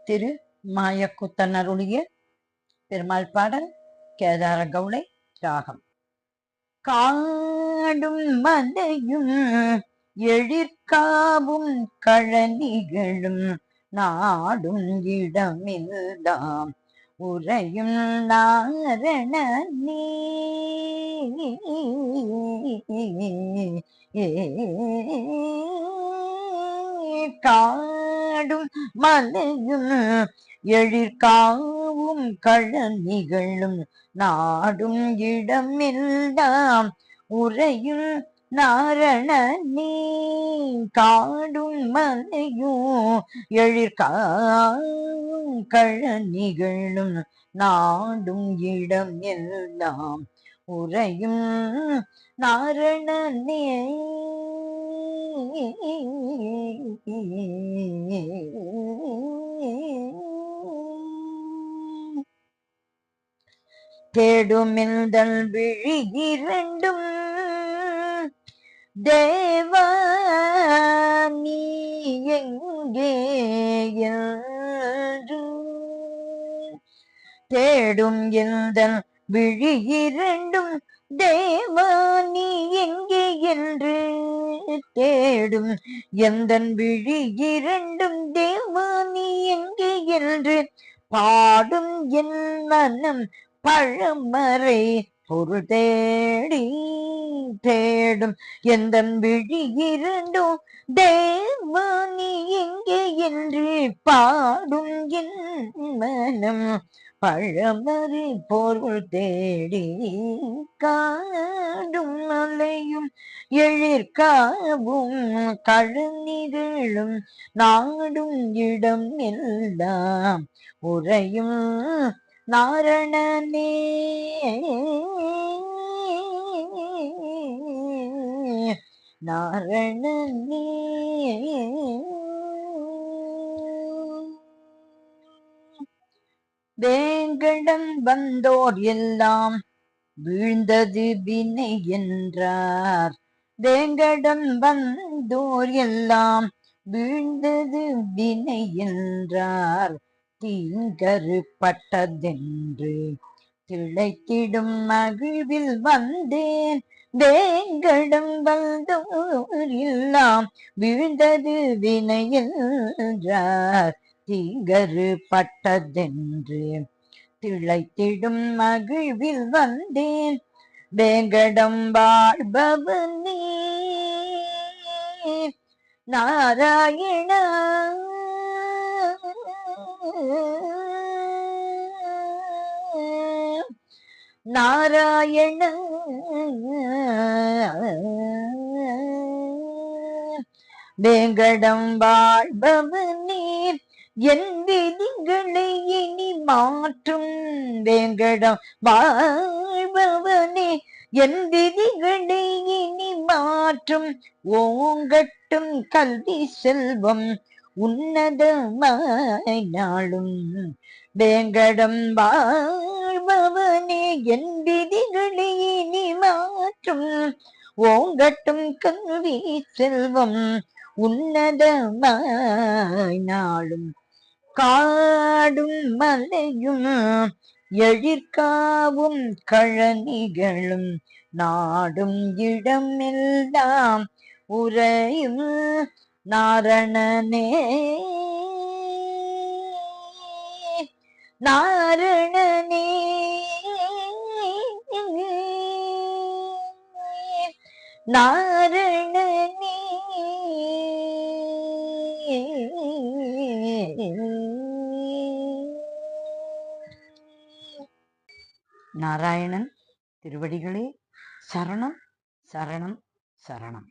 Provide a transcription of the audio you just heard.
திரு மாயக்குத்தனருடைய பெருமாள் பாடல் கேதார கவுளை ராகம். காடும் மலையும் எழிற்காவும் கழனிகளும் நாடும் இடமெல்லாம் உறையும் நாரணனே. காடும் மலையும் எழிற்காவும் கழனிகளும் நாடும் இடமெல்லாம் உறையும் நாரணனே. காடும் மலையும் எழிற்காவும் கழனிகளும் நாடும் இடம் எல்லாம் உறையும் நாரணனே. தேடுமிழ்தல் விழி இரண்டும் தேவா நீ எங்கே என்று தேடும் எந்தன் விழி இரண்டும் தேவா நீ எங்கே என்று தேடும் எந்தன் விழி இரண்டும் தேவா நீ எங்கே என்று பாடும் என் மனம் பழமறை பொருள் தேடி தேடும் எந்தன் விழி இரண்டும் தேவா நீ எங்கே என்று பாடும் என் மனம் பழமறை பொருள் தேடி காடும் மலையும் எழிற்காவும் கழனிகளும் நாடும் இடம் எல்லாம் உறையும் நாரணனே. நாரணனே. வேங்கடம் வந்தோர் எல்லாம் வீழ்ந்தது வினை என்றார். வேங்கடம் வந்தோர் எல்லாம் வீழ்ந்தது வினை என்றார். தீங்கரு பட்டதென்று திளைத்திடும் மகிழ்வில் வந்தேன். வேங்கடம் வந்தோர் எல்லாம் வீழ்ந்தது வினை என்றார். தீங்கரு பட்டதென்று திளைத்திடும் மகிழ்வில் வந்தேன். வேங்கடம் வாழ்பவனே நாராயணா. நாராயண வேங்கடம் வாழ்பவனே என் விதிகளை இனி மாற்றும். வேங்கடம் வாழ்பவனே என் விதிகளை இனி மாற்றும். ஓங்கட்டும் கல்வி செல்வம் உன்னதமாய் நாளும். வேங்கடம் வாழ்பவனே என் விதிகளை இனி மாற்றும். ஓங்கட்டும் கல்வி செல்வம் உன்னதமாய் நாளும். காடும் மலையும் எழிற்காவும் கழனிகளும் நாடும் இடமெல்லாம் உறையும் நாரணனே. நாரணனே. நாரணனே. நாராயணன் திருவடிகளே சரணம் சரணம் சரணம்.